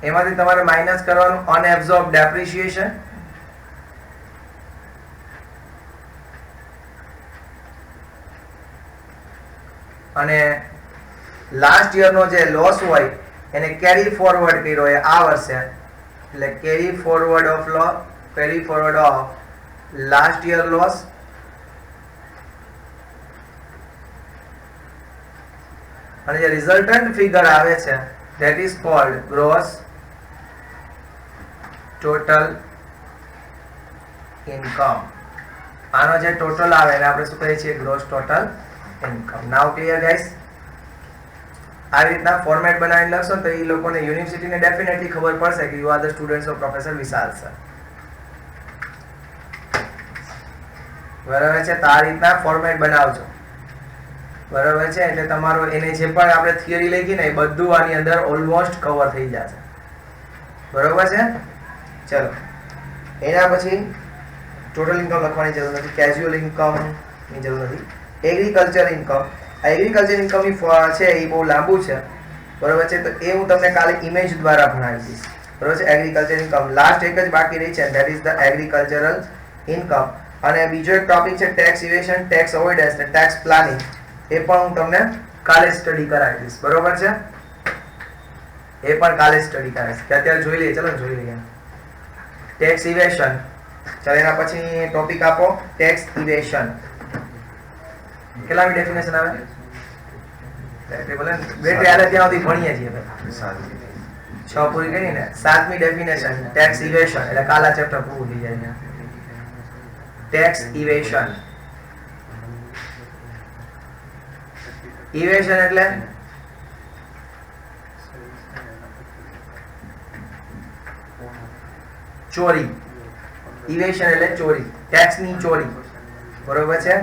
એમાંથી તમારે માઇનસ કરવાનું અનએબ્ઝોર્બ ડેપ્રિસિએશન. અને લાસ્ટ યરનો જે લોસ હોય એને કેરી ફોરવર્ડ કર્યો હોય આ વર્ષે, એટલે carry forward of last year loss. અને જે રિઝલ્ટન્ટ ફિગર આવે છે that is called gross total income. આનો જે ટોટલ આવે એને આપણે શું કહીએ છીએ? gross total income. now clear guys? આ રીતના ફોર્મેટ બનાવીને લખશો તો એ લોકોને યુનિવર્સિટીને ડેફિનેટલી ખબર પડશે કે you are the students of professor Vishal sir. બરાબર છે? તો આ રીતના ફોર્મેટ બનાવજો. બરાબર છે? એટલે તમારો એને જે પણ આપણે થિયરી લખી ને એ બધું આની અંદર ઓલમોસ્ટ કવર થઈ જશે. બરાબર છે? ચલો, એના પછી ટોટલ ઇન્કમ લખવાની જરૂર નથી, કેઝ્યુઅલ ઇન્કમ ની જરૂર નથી. એગ્રીકલ્ચર ઇન્કમ, એગ્રીકલ્ચર ઇન્કમ છે એ બહુ લાંબુ છે. બરાબર છે? તો એ હું તમને કાલે ઇમેજ દ્વારા ભણાવી દઈશ. બરાબર છે? એગ્રીકલ્ચર ઇન્કમ લાસ્ટ એક જ બાકી રહી છે, that is the agricultural income. અને બીજો એક ટોપિક છે ટેક્સ ઇવેશન, ટેક્સ અવોઇડન્સ અને ટેક્સ પ્લાનિંગ. એ પણ હું તમને કાલે સ્ટડી કરાવી દઈશ. બરોબર છે? એ પણ કાલે સ્ટડી કરાવીશ. કે અત્યારે જોઈ લઈએ. ચલો જોઈ લઈએ ટેક્સ ઇવેશન. ચાલો એના પછી ટોપિક આપો ટેક્સ ઇવેશન. કેટલામી ડેફિનેશન આવે? બેટરી આલે ત્યાં સુધી ભણીએ છીએ ભાઈ. 6 પૂરી કરી ને 7મી ડેફિનેશન ટેક્સ ઇવેશન, એટલે કાલા ચેપ્ટર પૂરું થઈ જાય. ટેક્સ ઇવેશન. ઇવેશન એટલે ચોરી. ઇવેશન એટલે ચોરી, ટેક્સ ની ચોરી. બરોબર છે?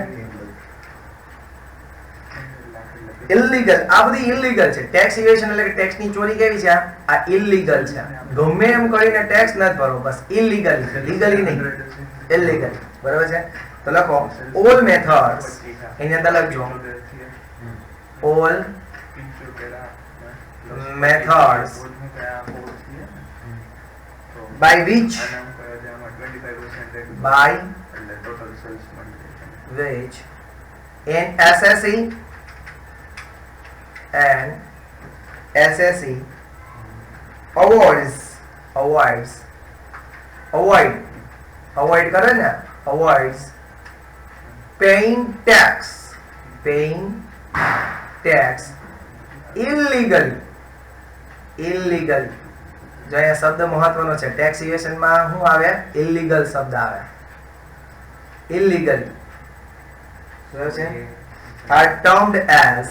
ઇલીગલ, આ બધી ઇલીગલ છે. ટેક્સ ઇવેશન એટલે કે ટેક્સ ની ચોરી કેવી છે? આ ઇલીગલ છે. ગમે એમ કરીને ટેક્સ નથી ભરવો, બસ ઇલીગલ, લીગલી નહીં, ઇલીગલ. બરોબર છે? તો લખો ઓલ મેથડ્સ. એની અંદર લખજો all methods by which an SSE avoids paying tax illegally. જો અહીંયા શબ્દ મહત્વનો છે. ટેક્સ ઇવેશન માં શું આવે? ઇલીગલ શબ્દ આવે. ઇલીગલ છે are termed as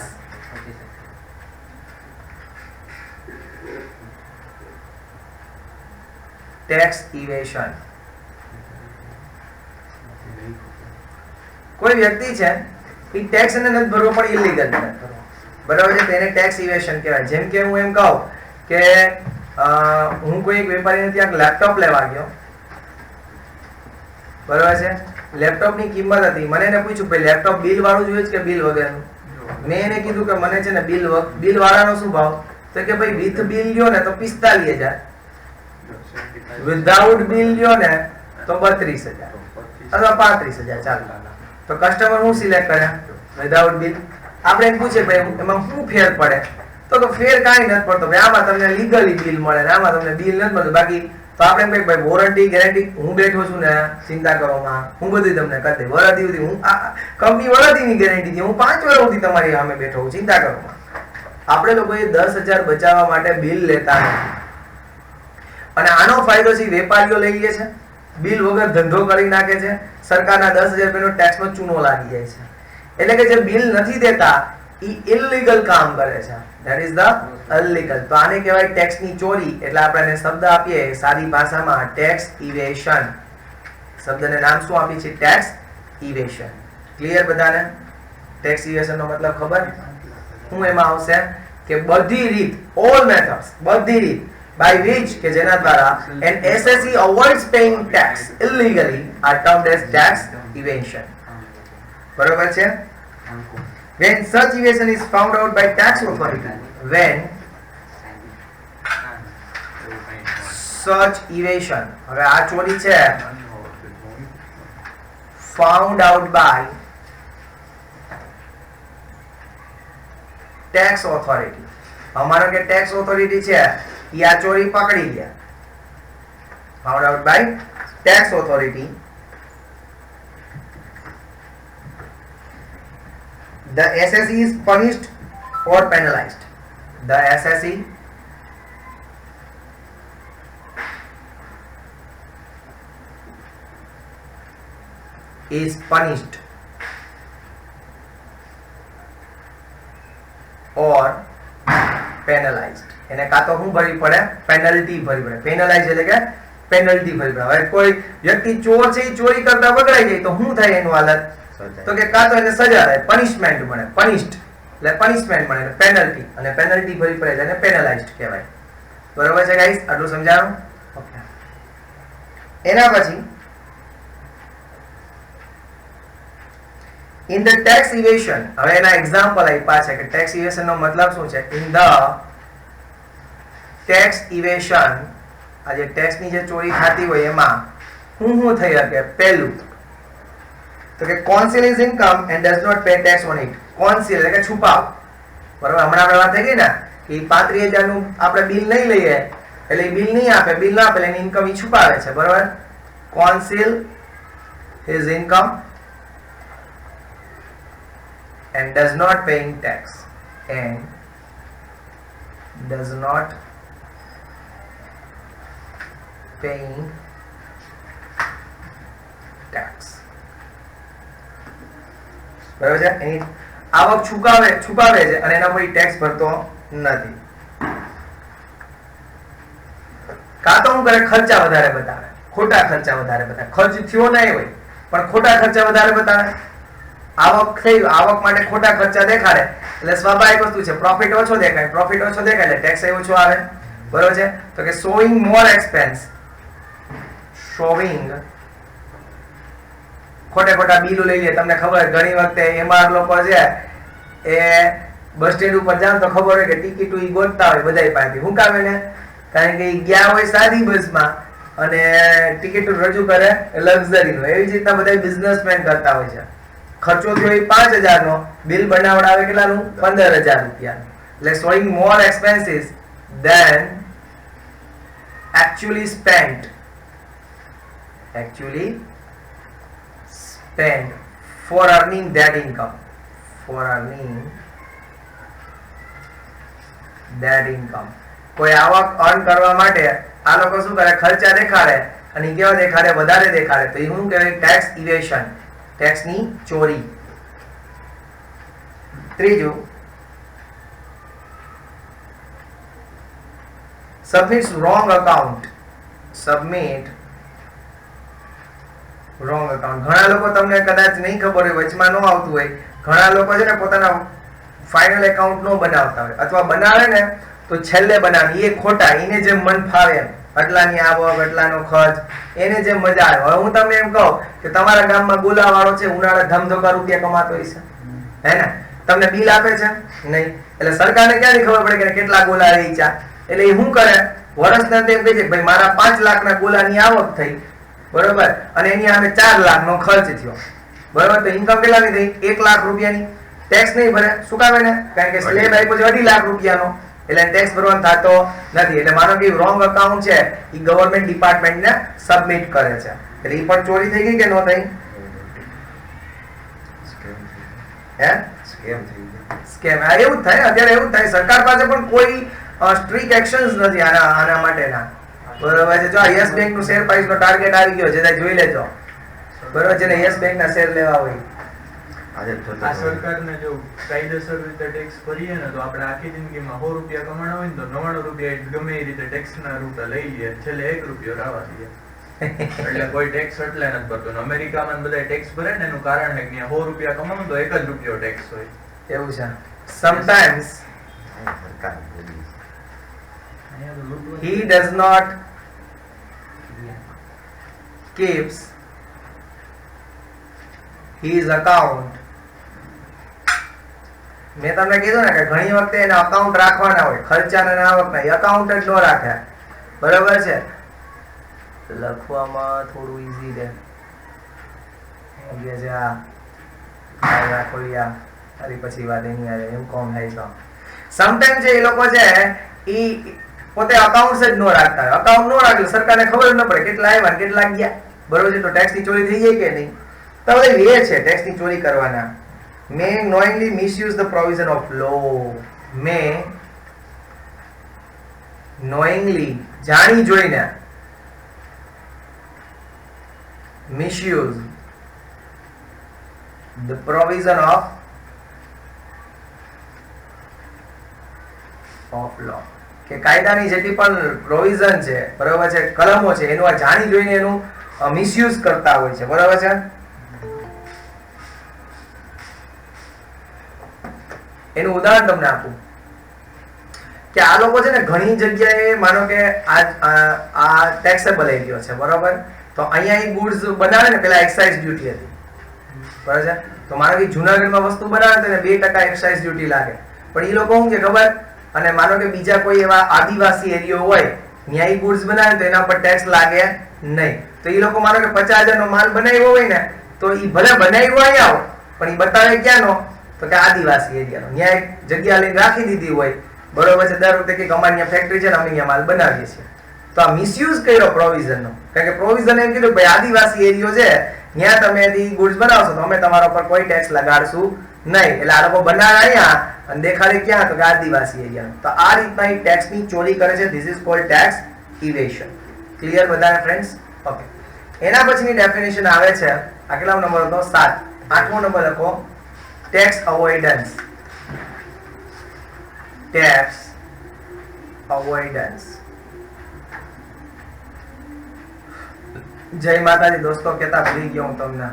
tax evasion. કોઈ વ્યક્તિ છે એ ટેક્સ એને નથી ભરવો પણ ઇલીગલ છે. બરાબર છે? તેને ટેક્સ ઇવેશન કહેવાય. જેમ કે હું એમ કહું કે હું કોઈ એક વેપારીને ત્યાં લેપટોપ લેવા ગયો. બરાબર છે? લેપટોપ ની કિંમત હતી. મને એને પૂછ્યું ભાઈ લેપટોપ બિલ વાળું જોઈએ કે બિલ વગરનું? મેં એને કીધું કે મને છે ને બિલ વાળાનો શું ભાવ? તો કે ભાઈ વિથ બિલ લ્યો ને તો 45,000, વિધાઉટ બિલ લ્યો ને તો 32,000 અથવા 35,000. ચાલો, તો કસ્ટમર હું સિલેક્ટ કરે? Without bill. આપણે એમ પૂછે ભાઈ એમાં શું ફેર પડે? તો ફેર કાંઈ નથી પડતો ભાઈ, આમાં તમને લીગલી બિલ મળે ને આમાં તમને બિલ નથી મળતું. બાકી તો આપણે ભાઈ વોરંટી ગેરંટી હું બેઠો છું ને, ચિંતા કરો માં, હું બધી તમને કરી દઈ. વરદી સુધી હું કંપની વરદીની ગેરંટી દી, હું 5 વર્ષ સુધી તમારી સામે બેઠો છું, ચિંતા કરો માં. આપણે લોકોએ 10,000 બચાવવા માટે બિલ લેતા નથી. અને આનો ફાયદો છે વેપારીઓ લઈ લે છે, બિલ વગર ધંધો કરી નાખે છે, સરકારના 10,000 રૂપિયાનો ટેક્સનો ચૂનો લાગી જાય છે. એટલે કે જે બિલ નથી દેતા એ ઇલીગલ કામ કરે છે. That is the illegal. તો આને કહેવાય ટેક્સ ની ચોરી. એટલે આપણે એને શબ્દ આપીએ સાદી ભાષામાં ટેક્સ ઇવેશન. શબ્દને નામ શું આપી છે? Tax evasion. ક્લિયર બધાને? ટેક્સ ઇવેશન નો મતલબ ખબર? હું એમાં આવશે કે બધી રીત all methods બધી રીત by which કે જેના દ્વારા an SSE avoids paying tax illegally are termed as tax evasion. બરોબર છે? When such evasion is found out by tax authority, when such evasion, હવે આ ચોરી છે, found out by tax authority, અમારો કે tax authority છે ઈ આ ચોરી પકડી ગયા, found out by tax authority, the SSE is punished or penalized. The SSE is punished or penalized. એને કાં તો શું ભરવી પડે? પેનલ્ટી ભરવી પડે. પેનલાઇઝ એટલે કે પેનલ્ટી ભરવી પડે. હવે કોઈ વ્યક્તિ ચોર છે એ ચોરી કરતા પકડાઈ જાય તો શું થાય એનું હાલત? તો કે કાં તો એને સજા થાય, પનિશમેન્ટ મળે, પનિશ્ડ એટલે પનિશમેન્ટ મળે, પેનલ્ટી, અને પેનલ્ટી ભરવી પડે એટલે પેનલાઇઝડ કહેવાય. બરોબર છે ગાઈસ? આટલું સમજાણું? ઓકે. એના પછી in the tax evasion, હવે એના એક્ઝામ્પલ આપ્યા છે કે tax evasion નો મતલબ શું છે. in the tax evasion, આ જે ટેક્સ ની જે ચોરી થતી હોય એમાં શું થઈ શકે? પહેલું તો કે conceal his income and does not pay tax on it. conceal એટલે કે છુપાવ. બરોબર? હમણાં આપણે વાત થઈ ગઈ ને કે 35,000 નું આપણે બિલ નહીં લઈએ એટલે બિલ નહીં આપે, બિલ ના આપે એની ઇન્કમ ઈ છુપાવે છે. બરોબર? conceal his income and does not paying tax and does not paying tax. બરાબર છે? એની આવક છુપાવે છે અને એના પર ટેક્સ ભરતો નથી. કાં તો હું કરે? ખર્ચા વધારે બતાવે, ખોટા ખર્ચા વધારે બતાવે. ખર્ચ થયો નહીં હોય પણ ખોટા ખર્ચા વધારે બતાવે. આવક થઈ, આવક માટે ખોટા ખર્ચા દેખાડે એટલે સ્વાભાવિક વસ્તુ છે, પ્રોફિટ ઓછો દેખાય, પ્રોફિટ ઓછો દેખાય એટલે ટેક્સ ઓછો આવે. બરોબર છે? તો કે showing more expense, showing ખોટા બિલો લઈ લે. તમને ખબર ઘણી વખતે એમાં લોકો છે એ બસ સ્ટેન્ડ ઉપર જાવ તો ખબર હોય કે ટિકિટો ઈ ગોતતા હોય બધાય પાસેથી. શું કામ? એને કારણ કે ઈ ગયા હોય સાદી બસમાં અને ટિકિટ રજૂ કરે લક્ઝરી નો. એવી જ રીતના બધા બિઝનેસમેન કરતા હોય છે. ખર્ચો થયો એ 5,000 નો, બિલ બનાવડાવે કેટલાનું? 15,000 રૂપિયા. એટલે showing more expenses than actually spent for earning that income, કોઈ આવક અર્ન કરવા માટે આ લોકો શું કરે? ખર્ચા દેખાડે અને કેવા દેખાડે? વધારે દેખાડે. તો એ શું કહેવાય? ટેક્સ ઇવેશન, ટેક્સ ની ચોરી. ત્રીજું, submits wrong account. ઘણા લોકો, તમને કદાચ નહીં ખબર હોય, વચમાં ન આવતું હોય, ઘણા લોકો છે ને પોતાના ફાઇનલ એકાઉન્ટ નો બનાવતા હોય અથવા બનાવે ને તો છેલ્લે બનાવે. એ ખોટા, એને જેમ મન ફાવે એમ, આટલાની આવક, આટલાનો ખર્ચ, એને જેમ મજા આવે. હવે હું તમને એમ કહું કે તમારા ગામમાં ગોલા વાળો છે, ઉનાળે ધમધોકા રૂપિયા કમાતો હોય છે, હે ને? તમને બિલ આપે છે નહીં, એટલે સરકારને ક્યાંથી ખબર પડે કે કેટલા ગોલા વેચ્યા? એટલે એ શું કરે? વર્ષના એમ કહે છે ભાઈ મારા 5 લાખના ગોલાની આવક થઈ, બરોબર, અને એની સામે 4 લાખનો ખર્ચ થયો, બરોબર, તો ઇન્કમ કેટલાની થઈ? 1 લાખ રૂપિયાની. ટેક્સ નહીં ભરે. શું કામ? એને કારણ કે સ્લેબ આપ્યો છે 2.5 લાખ રૂપિયાનો, એટલે ટેક્સ ભરવાનો થતો નથી. એટલે માનો કે રોંગ અકાઉન્ટ છે એ ગવર્મેન્ટ ડિપાર્ટમેન્ટને સબમિટ કરે છે, એટલે એ પણ ચોરી થઈ ગઈ કે ન થઈ? સ્કેમ. એવું જ થાય અત્યારે, એવું જ થાય. સરકાર પાસે પણ કોઈ સ્ટ્રિક્ટ એક્શન્સ નથી આના માટેના. બરોબર છે? જો આ યસ બેંક નું શેર પ્રાઇસ નો ટાર્ગેટ આવી ગયો છે, જોઈ લેજો. બરોબર છે ને? યસ બેંક ના શેર લેવા હોય, આ સરકારને જો કાયદેસર રીતે ટેક્સ ભરીએ ને તો આપણે આખી જિંદગીમાં 100 રૂપિયા કમાણા હોય ને તો 99 રૂપિયા ગમે એ રીતે ટેક્સ ના રૂપે લઈ લઈએ, છેલ્લે 1 રૂપિયો રાવા દઈએ. એટલે કોઈ ટેક્સ એટલે નથી ભરતું. અમેરિકામાં બધા ટેક્સ ભરે ને એનું કારણ છે કે 100 રૂપિયા કમાવું તો 1 જ રૂપિયો ટેક્સ હોય. એવું છે? sometimes સરકાર બોલી. he does not keeps his account. મેં તમને કીધું ને કે ઘણી વખતે એને અકાઉન્ટ રાખવાના હોય, ખર્ચાના અને આવકના, એ અકાઉન્ટ જ ન રાખે. બરોબર છે? લખવામાં થોડું ઈઝી રહે. એમ કે છે આ રાખો યા તારી પછી વાત એની આવે એમ કોમ થાય તો સમટાઈમ જે એ લોકો છે એ પોતે અકાઉન્ટ જ ન રાખતા હોય. અકાઉન્ટ ન રાખે સરકારને ખબર ન પડે કેટલા આવ્યા ને કેટલા ગયા. બરોબર છે? તો ટેક્સની ચોરી થઈ જાય કે નહીં? તો હવે વે છે ટેક્સની ચોરી કરવાના. may knowingly misuse the provision of law. may knowingly જાણી જોઈને misuse the provision of law. કે કાયદાની જેટલી પણ પ્રોવિઝન છે, બરાબર છે, કલમો છે, એનું આ જાણી જોઈને એનું મિસયુઝ કરતા હોય છે. બરાબર છે? એનું ઉદાહરણ તમને આપું કે આ લોકો છે ને ઘણી જગ્યાએ માનો કે આ ટેક્સેબલ એરિયો છે. બરાબર? તો અહીંયા એ ગુડ્સ બનાવે ને, પેલા એક્સાઇઝ ડ્યુટી હતી. બરાબર છે? તો માનો કે જુનાગઢમાં વસ્તુ બનાવે તો એને 2% એક્સાઇઝ ડ્યુટી લાગે. પણ એ લોકો શું કે ખબર, અને માનો કે બીજા કોઈ એવા આદિવાસી એરિયો હોય ત્યાં એ ગુડ્સ બનાવે તો એના પર ટેક્સ લાગે નહીં. તો એ લોકો માનો કે 50,000 નો માલ બનાવ્યો હોય ને, તો એ ભલે બનાવ્યો અહીંયા હોય પણ એ બતાવે ક્યાંનો, તો કે આદિવાસી એરિયાનો. ત્યાં એક જગ્યા લઈને રાખી દીધી હોય. બરોબર છે? દર વખતે કે અમારી ત્યાં ફેક્ટરી છે ને, અમે અહીંયા માલ બનાવીએ છીએ. તો આ મિસયુઝ કર્યો પ્રોવિઝનનો. કારણ કે પ્રોવિઝન એમ કીધું ભાઈ આદિવાસી એરિયો છે ત્યાં તમે ગુડ્સ બનાવશો તો અમે તમારા પર કોઈ ટેક્સ લગાડશું નહીં. એટલે આ લોકો બનાવે અહીંયા અને દેખાડે ક્યાં, તો કે આદિવાસી એરિયા. તો આ રીતના એ ટેક્સની ચોરી કરે છે. This is called tax evasion. Clear બધાને ફ્રેન્ડ્સ? ઓકે. એના પછીની ડેફિનેશન આવે છે, આ કેટલા નંબર હતો? 7. 8મો નંબર લખો, ટેક્સ અવોઇડન્સ. Tax avoidance. જય માતાજી દોસ્તો, કેતા ભૂલી ગયો હું તમને.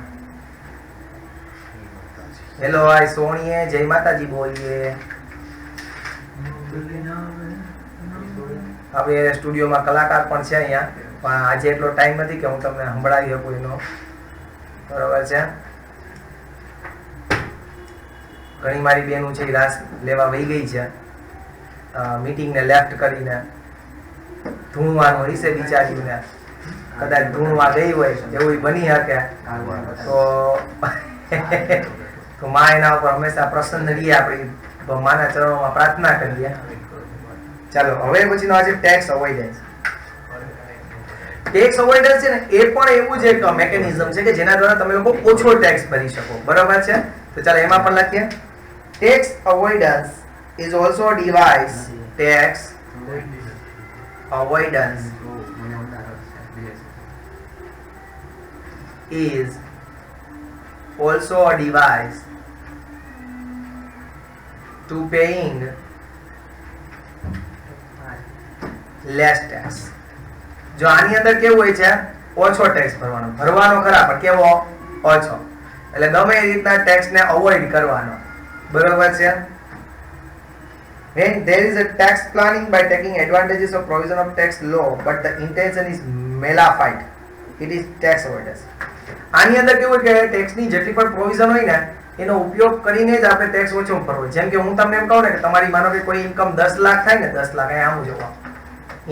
હેલો હાય સોણીએ, જય માતાજી બોલીએ. હવે સ્ટુડિયોમાં કલાકાર પણ છે અહીંયા, પણ આજે એટલો ટાઈમ નથી કે હું તમને સંભળાવી શકું એનો. બરોબર છે? ઘણી મારી બહેનો છે એ રાસ લેવા વહી ગઈ છે, મીટિંગને લેફ્ટ કરીને. ધૂણવાનું હશે બિચારીને, કદાચ ધૂણવા ગઈ હોય એવું બની શકે. તો માં એના ઉપર હંમેશા પ્રસન્ન રહીએ, આપણી માના ચરણોમાં પ્રાર્થના કરીએ. ચાલો હવે પછીનો આજે ટેક્સ અવોઇડન્સ. ટેક્સ અવોઇડન્સ છે ને એ પણ એવું જ એક મેકેનિઝમ છે કે જેના દ્વારા તમે લોકો ઓછો ટેક્સ ભરી શકો. બરાબર છે? તો ચાલો એમાં પણ લખીએ. Tax avoidance is also a device. Tax avoidance is also a device to paying less tax. જો આની અંદર કેવું હોય છે, ઓછો ટેક્સ ભરવાનો ખરા, પણ કેવો? ઓછો. એટલે ગમે એ રીતના ટેક્સ ને અવોઇડ કરવાનો. બરોબર છે? When there is a tax planning by taking advantages of provision of tax law but the intention is malefied, it is tax avoidance. આની અંદર કેવું કે ટેક્સની જેટલી પણ પ્રોવિઝન હોય ને એનો ઉપયોગ કરીને જ આપણે ટેક્સ ઓછો ભરવો. જેમ કે હું તમને એમ કહું ને કે તમારી માનો કે કોઈ ઇન્કમ 10 લાખ થાય ને, 10 લાખ અહીંયા આમ જોવા,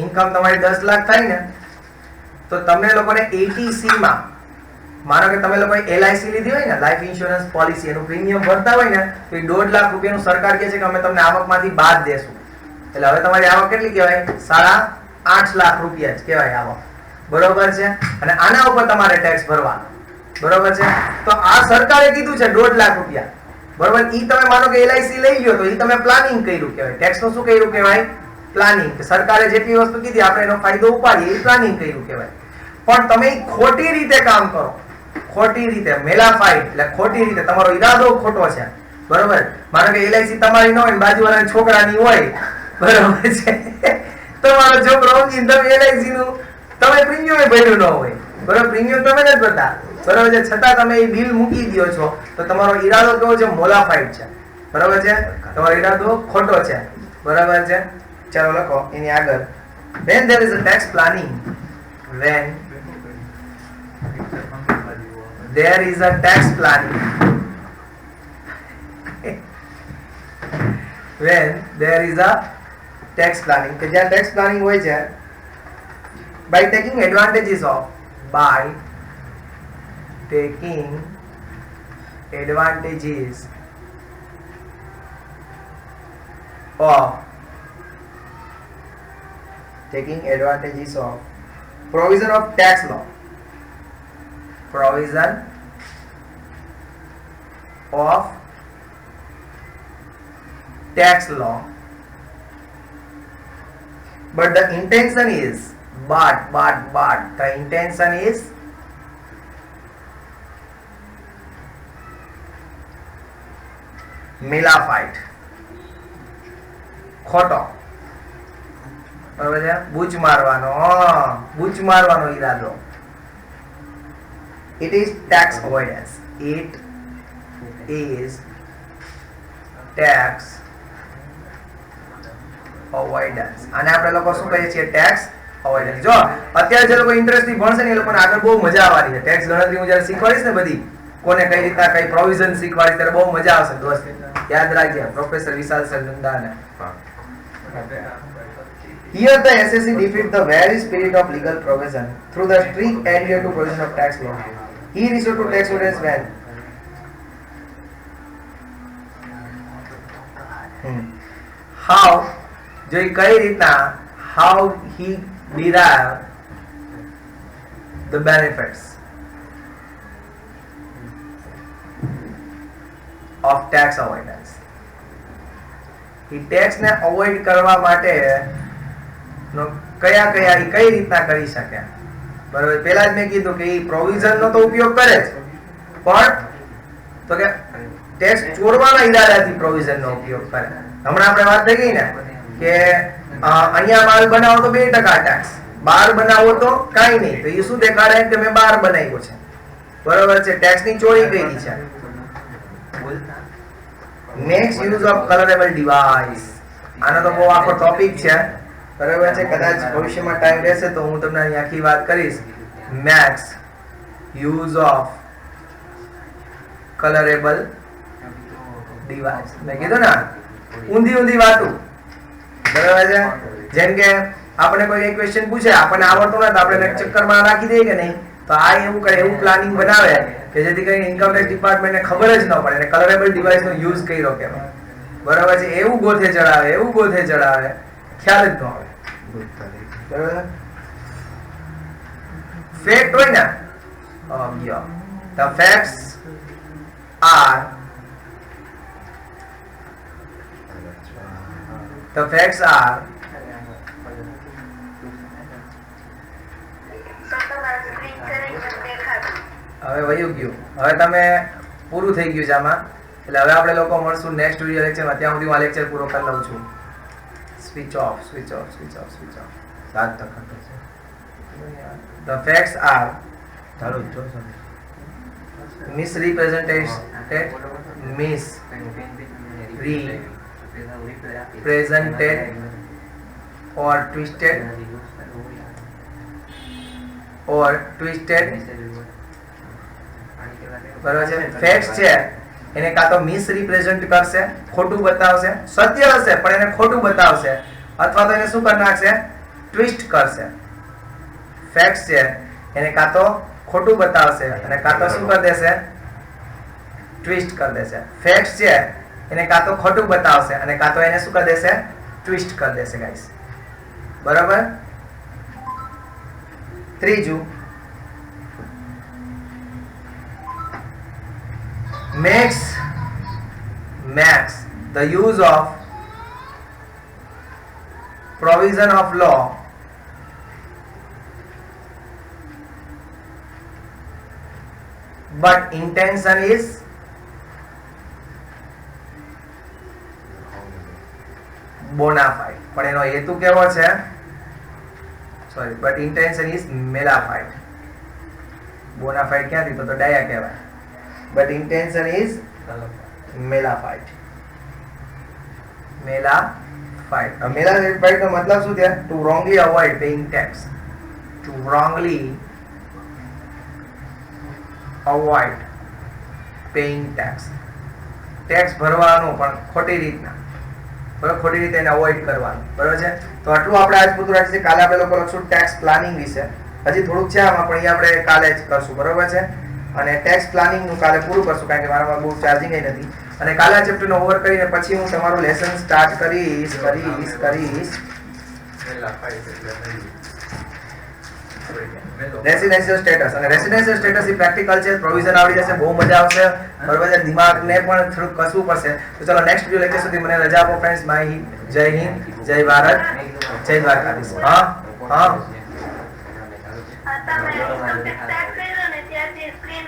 ઇન્કમ તમારી 10 લાખ થાય ને, તો તમને લોકોને 80C માં માનો કે તમે લોકોએ LIC લીધી હોય ને, લાઈફ ઇન્સ્યોરન્સ પોલિસી, એનું પ્રીમિયમ ભરતા હોય ને, તો એ 1.5 લાખ રૂપિયાનું સરકાર કહે છે કે અમે તમને આવકમાંથી બાદ દેશું. એટલે હવે તમારી આવક કેટલી કહેવાય? 8.5 લાખ રૂપિયા જ કહેવાય આવક. બરોબર છે? અને આના ઉપર તમારે ટેક્સ ભરવાનો. બરોબર છે? તો આ સરકારે કીધું છે 1.5 લાખ રૂપિયા. બરોબર? ઈ તમે માનો કે LIC લઈ ગયો તો ઈ તમે પ્લાનિંગ કર્યું કહેવાય. ટેક્સ નું શું કર્યું કહેવાય? પ્લાનિંગ. કે સરકારે જેટલી વસ્તુ કીધી આપણે એનો ફાયદો ઉપાડીએ, એ પ્લાનિંગ કર્યું કહેવાય. પણ તમે ખોટી રીતે કામ કરો, ખોટી રીતે મેલાફાઈડ, એટલે ખોટી રીતે તમારો ઈરાદો ખોટો છે. બરોબર? માનો કે LIC તમારી ન હોય, બાજુવાળાના છોકરાની હોય. બરોબર છે? તમારો છોકરો તમે LIC નું તમે પ્રીમિયમ ભર્યું ન હોય. બરોબર? પ્રીમિયમ તમે નથી ભરતા. બરોબર છે? છતાં તમે એ બિલ મૂકી દો છો, તો તમારો ઈરાદો કેવો છે? મોલાફાઈડ છે. બરોબર છે? તમારો ઈરાદો ખોટો છે, બરાબર છે. ચાલો લખો એની આગળ. when there is a tax planning, when there is a tax planning, when there is a tax planning, કે જ્યાં tax planning હોય છે, by taking advantages of provision of tax law, provision of tax law, but the intention is the intention is મિલાફાઇટ, ખોટો, બરાબર છે. બૂચ મારવાનો ઈરાદો. it is tax avoidance, it is tax avoidance. આને આપણે લોકો શું કહીએ છીએ? tax avoidance. જો અત્યારે જે લોકો ઇન્ટરેસ્ટથી ભણશે ને એ લોકોને આગળ બહુ મજા આવવાની છે. ટેક્સ ગણતરી હું જ્યારે શીખવાડીશ ને બધી કોને કઈ રીતના કઈ પ્રોવિઝન શીખવાડીશ ત્યારે બહુ મજા આવશે દોસ્ત. યાદ રાખજે પ્રોફેસર વિશાલ સર નંદાને. Here the SSC defeat the very spirit of legal provision through the strict adherence to provision of tax law. He resorted to tax avoidance when how જો કઈ રીતના how he derived the benefits of tax avoidance. A tax ને અવોઇડ કરવા માટે કયા કઈ રીતના કરી શકે, બરાબર. પહેલા જ મેં કીધું કે એ પ્રોવિઝન નો તો ઉપયોગ કરે છે, પણ તો કે ટેક્સ ચોરવાના ઈરાદાથી પ્રોવિઝન નો ઉપયોગ કરે. હમણાં આપણે વાત થઈ ગઈ ને કે અહીંયા માલ બનાવો તો 2% ટેક્સ, બહાર બનાવો તો કાઈ નહીં. તો એ શું દેખાડે કે મેં બહાર બનાવ્યો છે, બરાબર છે. ટેક્સ ની ચોરી કરી છે. makes use of colorable device. આનો તો બહુ આખો ટોપિક છે, બરાબર છે. કદાચ ભવિષ્યમાં ટાઈમ રહેશે તો હું તમને અહીં આખી વાત કરીશ. makes use of colorable device. મેં કીધું ને ઊંધી વાતો, બરાબર છે. જેમ કે આપણે કોઈ એક ક્વેશ્ચન પૂછે, આપણને આવડતો નથી, આપણે ચક્કરમાં રાખી દઈએ કે નહીં, તો આ એવું કરે, એવું પ્લાનિંગ બનાવે કે જેથી કરીને ઇન્કમ ટેક્સ ડિપાર્ટમેન્ટને ખબર જ ન પડે અને કલરેબલ ડિવાઇસનો યુઝ કર્યો કહેવાય, બરાબર છે. એવું ગોથે ચડાવે ખ્યાલ જ ન આવે, બરાબર. ફેક્ટ હોય ને, the facts are હવે વયું ગયું. હવે તમે પૂરું થઈ ગયું છે આમાં, એટલે હવે આપણે લોકો મળશું નેક્સ્ટ વિડિયો લેક્ચરમાં. ત્યાં સુધી હું આ લેક્ચર પૂરો કરી લઉં છું. Switch off. 7%. The facts are misrepresented or twisted બરાબર છે. ફેક્ટ્સ છે એને કાં તો મિસરિપ્રેઝન્ટ કરશે, ખોટું બતાવશે, સત્ય હશે પણ એને ખોટું બતાવશે, અથવા તો એને શું કરી નાખશે? ટ્વિસ્ટ કરશે. ફેક્ટ્સ છે એને કાં તો ખોટું બતાવશે અને કાં તો શું કરી દેશે? ટ્વિસ્ટ કરી દેશે. ફેક્ટ્સ છે એને કાં તો ખોટું બતાવશે અને કાં તો એને શું કરી દેશે? ટ્વિસ્ટ કરી દેશે ગાઈસ, બરાબર. ત્રીજું, makes the use of provision of law but intention is bona fide. પણ એનો હેતુ કેવો છે? Sorry, but intention is mela fide. bona fide ક્યાંથી? તો ડાયા કહેવાય. But intention is mela fide. મેલાફાઇડ મેલાફાઇડ નો મતલબ શું થયા? To wrongly avoid paying tax. To wrongly avoid paying tax. Tax ભરવાનો પણ ખોટી રીતના, બરાબર, ખોટી રીતે એને અવોઇડ કરવાનું, બરાબર છે. તો આટલું આપણે આજ પૂરતું રાખીશું. કાલે આપણે લોકો લખશું ટેક્સ પ્લાનિંગ વિશે. હજી થોડુંક છે આમાં, પણ અહીંયા આપણે કાલે જ કરશું, બરાબર છે. અને ટેક્સ પ્લાનિંગ નું કાલે પૂરું કરશું, કારણ કે મારામાં બહુ ચાર્જિંગ નથી. અને કાલે આ ચેપ્ટર નો ઓવર કરીને પછી હું તમારું લેસન સ્ટાર્ટ કરીશ. Residential status. અને રેસિડેન્શિયલ સ્ટેટસ એ પ્રેક્ટિકલ છે, પ્રોવિઝન આવડી જશે, બહુ મજા આવશે, બરોબર છે. દિમાગને પણ થોડું કસવું પડશે. તો ચલો નેક્સ્ટ વિડિયો લેક્ચર સુધી મને રજા આપો ફ્રેન્ડ્સ. જય હિન્દ, જય ભારત, જય દ્વારકાધીશ. હા તમે ઇન્કમ ટેક્સ સ્ટાર્ટ કર્યો ને ત્યારથી સ્ક્રીન